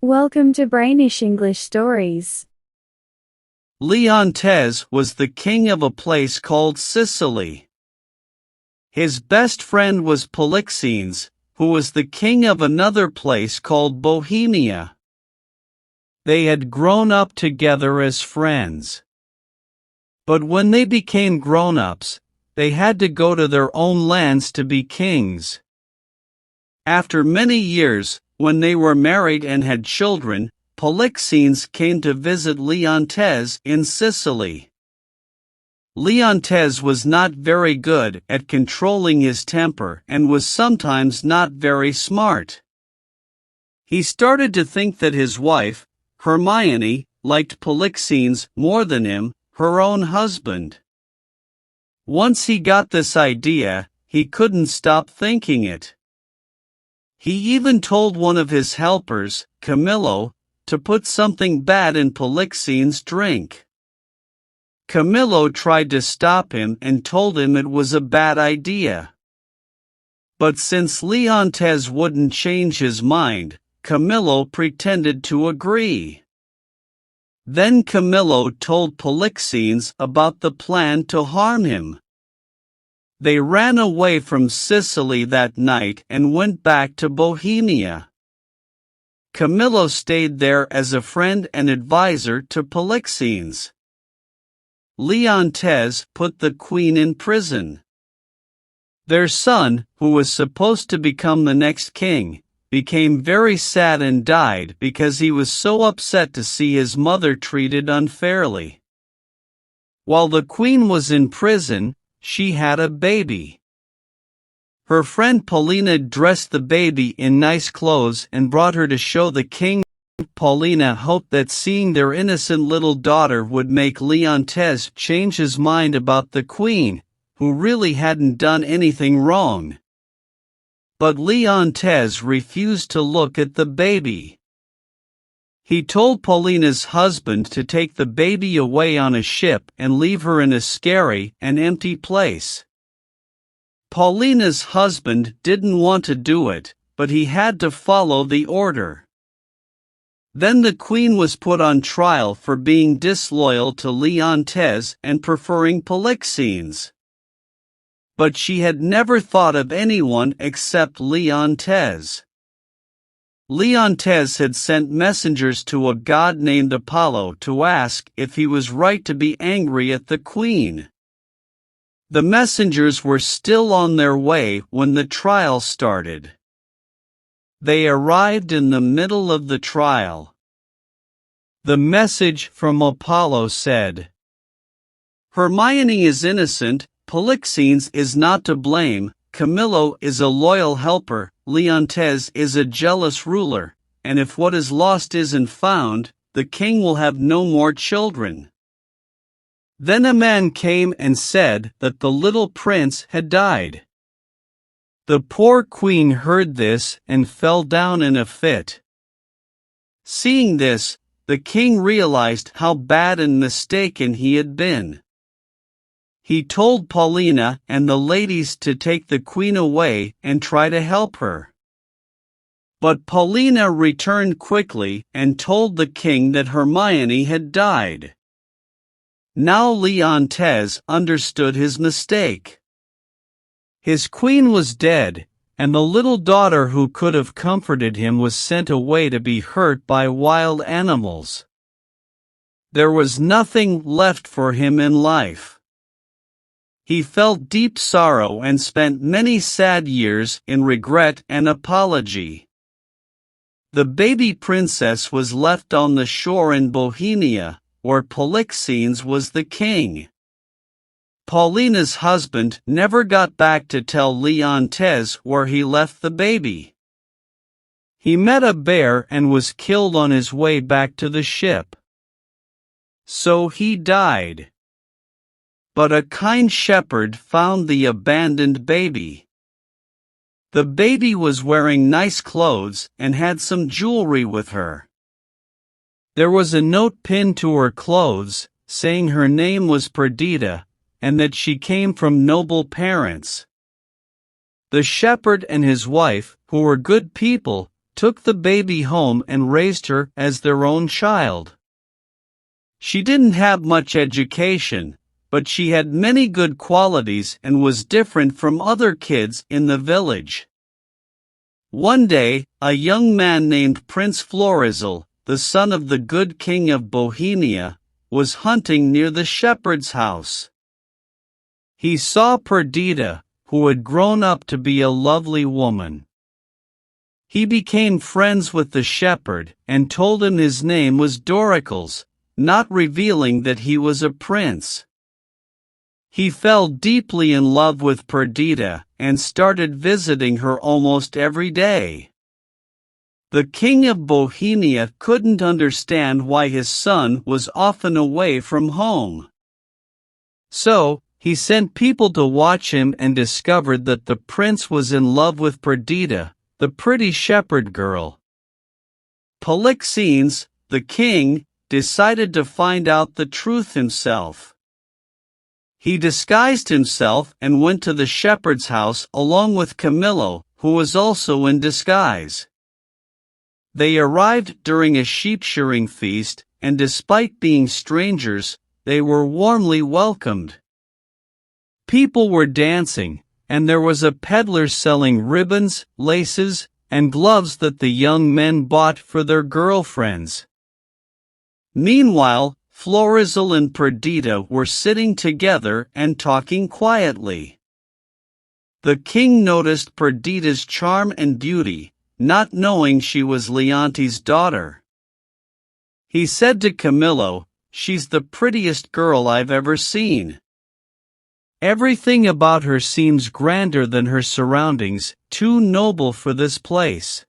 Welcome to Brainish English Stories. Leontes was the king of a place called Sicily. His best friend was Polixenes, who was the king of another place called Bohemia. They had grown up together as friends. But when they became grown-ups, they had to go to their own lands to be kings. After many years, when they were married and had children, Polixenes came to visit Leontes in Sicily. Leontes was not very good at controlling his temper and was sometimes not very smart. He started to think that his wife, Hermione, liked Polixenes more than him, her own husband. Once he got this idea, he couldn't stop thinking it. He even told one of his helpers, Camillo, to put something bad in Polixenes' drink. Camillo tried to stop him and told him it was a bad idea. But since Leontes wouldn't change his mind, Camillo pretended to agree. Then Camillo told Polixenes about the plan to harm him. They ran away from Sicily that night and went back to Bohemia. Camillo stayed there as a friend and advisor to Polixenes. Leontes put the queen in prison. Their son, who was supposed to become the next king, became very sad and died because he was so upset to see his mother treated unfairly. While the queen was in prison, she had a baby. Her friend Paulina dressed the baby in nice clothes and brought her to show the king. Paulina hoped that seeing their innocent little daughter would make Leontes change his mind about the queen, who really hadn't done anything wrong. But Leontes refused to look at the baby. He told Paulina's husband to take the baby away on a ship and leave her in a scary and empty place. Paulina's husband didn't want to do it, but he had to follow the order. Then the queen was put on trial for being disloyal to Leontes and preferring Polixenes. But she had never thought of anyone except Leontes. Leontes had sent messengers to a god named Apollo to ask if he was right to be angry at the queen. The messengers were still on their way when the trial started. They arrived in the middle of the trial. The message from Apollo said, "Hermione is innocent, Polixenes is not to blame, Camillo is a loyal helper, Leontes is a jealous ruler, and if what is lost isn't found, the king will have no more children." Then a man came and said that the little prince had died. The poor queen heard this and fell down in a fit. Seeing this, the king realized how bad and mistaken he had been. He told Paulina and the ladies to take the queen away and try to help her. But Paulina returned quickly and told the king that Hermione had died. Now Leontes understood his mistake. His queen was dead, and the little daughter who could have comforted him was sent away to be hurt by wild animals. There was nothing left for him in life. He felt deep sorrow and spent many sad years in regret and apology. The baby princess was left on the shore in Bohemia, where Polixenes was the king. Paulina's husband never got back to tell Leontes where he left the baby. He met a bear and was killed on his way back to the ship. So he died. But a kind shepherd found the abandoned baby. The baby was wearing nice clothes and had some jewelry with her. There was a note pinned to her clothes, saying her name was Perdita, and that she came from noble parents. The shepherd and his wife, who were good people, took the baby home and raised her as their own child. She didn't have much education, but she had many good qualities and was different from other kids in the village. One day, a young man named Prince Florizel, the son of the good king of Bohemia, was hunting near the shepherd's house. He saw Perdita, who had grown up to be a lovely woman. He became friends with the shepherd and told him his name was Doricles, not revealing that he was a prince. He fell deeply in love with Perdita and started visiting her almost every day. The king of Bohemia couldn't understand why his son was often away from home. So, he sent people to watch him and discovered that the prince was in love with Perdita, the pretty shepherd girl. Polixenes, the king, decided to find out the truth himself. He disguised himself and went to the shepherd's house along with Camillo, who was also in disguise. They arrived during a sheep-shearing feast, and despite being strangers, they were warmly welcomed. People were dancing, and there was a peddler selling ribbons, laces, and gloves that the young men bought for their girlfriends. Meanwhile, Florizel and Perdita were sitting together and talking quietly. The king noticed Perdita's charm and beauty, not knowing she was Leontes' daughter. He said to Camillo, "She's the prettiest girl I've ever seen. Everything about her seems grander than her surroundings, too noble for this place."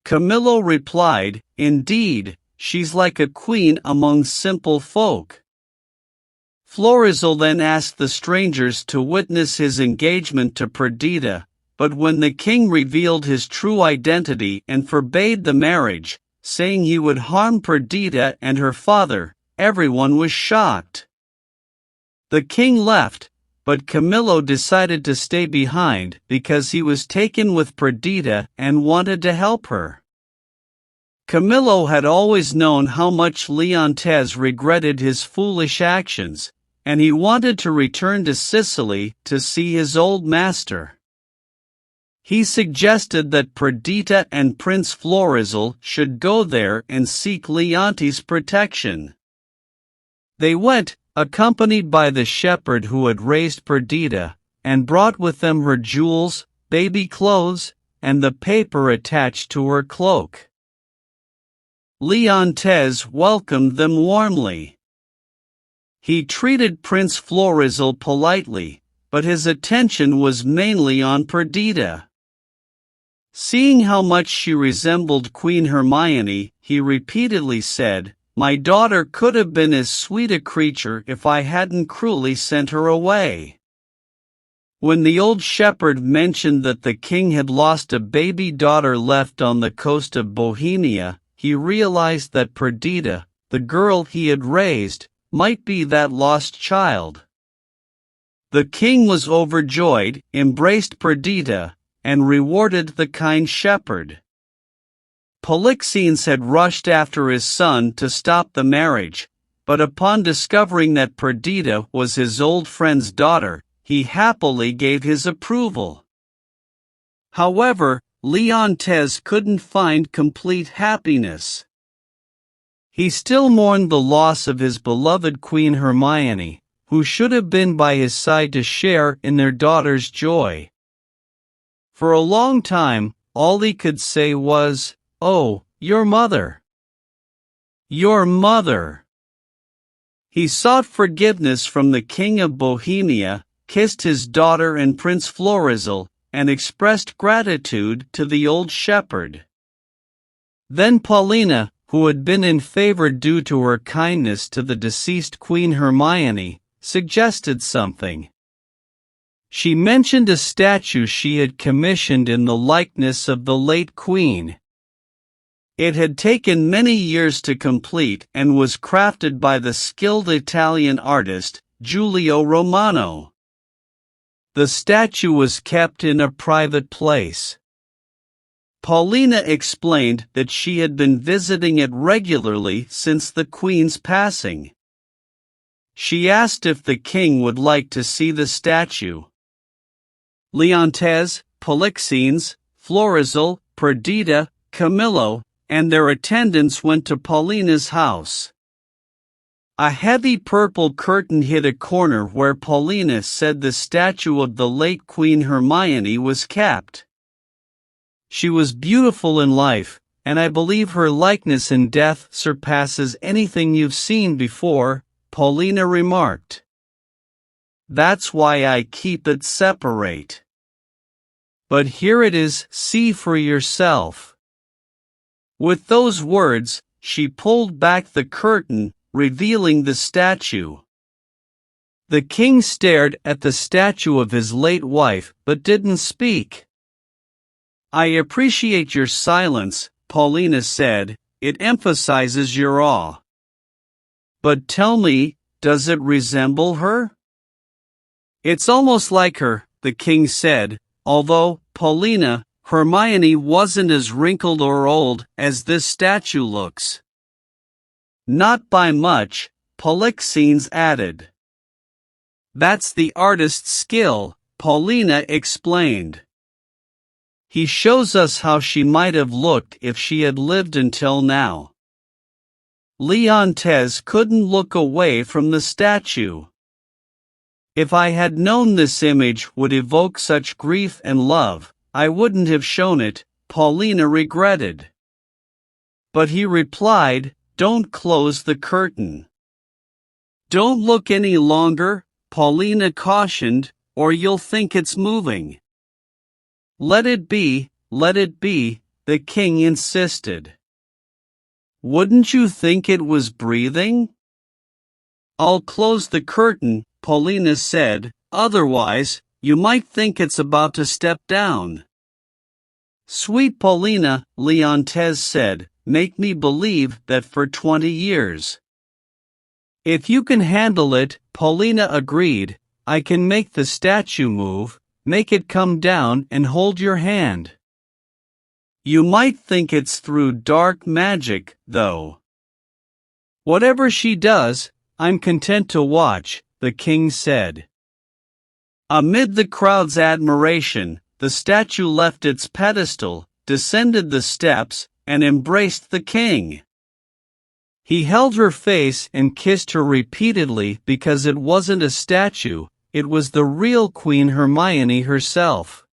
Camillo replied, "Indeed, she's like a queen among simple folk." Florizel then asked the strangers to witness his engagement to Perdita, but when the king revealed his true identity and forbade the marriage, saying he would harm Perdita and her father, everyone was shocked. The king left, but Camillo decided to stay behind because he was taken with Perdita and wanted to help her. Camillo had always known how much Leontes regretted his foolish actions, and he wanted to return to Sicily to see his old master. He suggested that Perdita and Prince Florizel should go there and seek Leontes' protection. They went, accompanied by the shepherd who had raised Perdita, and brought with them her jewels, baby clothes, and the paper attached to her cloak. Leontes welcomed them warmly. He treated Prince Florizel politely, but his attention was mainly on Perdita. Seeing how much she resembled Queen Hermione, he repeatedly said, "My daughter could have been as sweet a creature if I hadn't cruelly sent her away." When the old shepherd mentioned that the king had lost a baby daughter left on the coast of Bohemia, he realized that Perdita, the girl he had raised, might be that lost child. The king was overjoyed, embraced Perdita, and rewarded the kind shepherd. Polixenes had rushed after his son to stop the marriage, but upon discovering that Perdita was his old friend's daughter, he happily gave his approval. However, Leontes couldn't find complete happiness. He still mourned the loss of his beloved Queen Hermione, who should have been by his side to share in their daughter's joy. For a long time, all he could say was, "Oh, your mother! Your mother!" He sought forgiveness from the king of Bohemia, kissed his daughter and Prince Florizel, and expressed gratitude to the old shepherd. Then Paulina, who had been in favor due to her kindness to the deceased Queen Hermione, suggested something. She mentioned a statue she had commissioned in the likeness of the late queen. It had taken many years to complete and was crafted by the skilled Italian artist, Giulio Romano. The statue was kept in a private place. Paulina explained that she had been visiting it regularly since the queen's passing. She asked if the king would like to see the statue. Leontes, Polixenes, Florizel, Perdita, Camillo, and their attendants went to Paulina's house. A heavy purple curtain hid a corner where Paulina said the statue of the late Queen Hermione was kept. She was beautiful in life, and I believe her likeness in death surpasses anything you've seen before, Paulina remarked. That's why I keep it separate. But here it is, see for yourself. With those words, she pulled back the curtain, revealing the statue. The king stared at the statue of his late wife but didn't speak. I appreciate your silence, Paulina said, it emphasizes your awe. But tell me, does it resemble her? It's almost like her, the king said, although, Paulina, Hermione wasn't as wrinkled or old as this statue looks. Not by much, Polixenes added. That's the artist's skill, Paulina explained. He shows us how she might have looked if she had lived until now. Leontes couldn't look away from the statue. If I had known this image would evoke such grief and love, I wouldn't have shown it, Paulina regretted. But he replied, don't close the curtain. Don't look any longer, Paulina cautioned, or you'll think it's moving. Let it be, the king insisted. Wouldn't you think it was breathing? I'll close the curtain, Paulina said, otherwise, you might think it's about to step down. Sweet Paulina, Leontes said, make me believe that for 20 years. If you can handle it, Paulina agreed, I can make the statue move, make it come down and hold your hand. You might think it's through dark magic, though. Whatever she does, I'm content to watch, the king said. Amid the crowd's admiration, the statue left its pedestal, descended the steps, and embraced the king. He held her face and kissed her repeatedly because it wasn't a statue, it was the real Queen Hermione herself.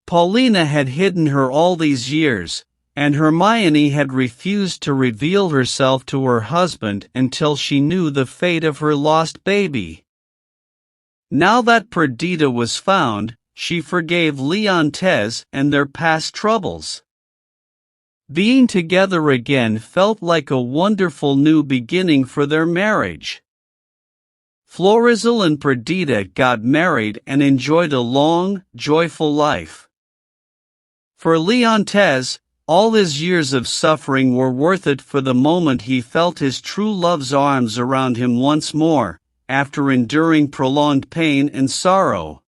Paulina had hidden her all these years, and Hermione had refused to reveal herself to her husband until she knew the fate of her lost baby. Now that Perdita was found, she forgave Leontes and their past troubles. Being together again felt like a wonderful new beginning for their marriage. Florizel and Perdita got married and enjoyed a long, joyful life. For Leontes, all his years of suffering were worth it for the moment he felt his true love's arms around him once more, after enduring prolonged pain and sorrow.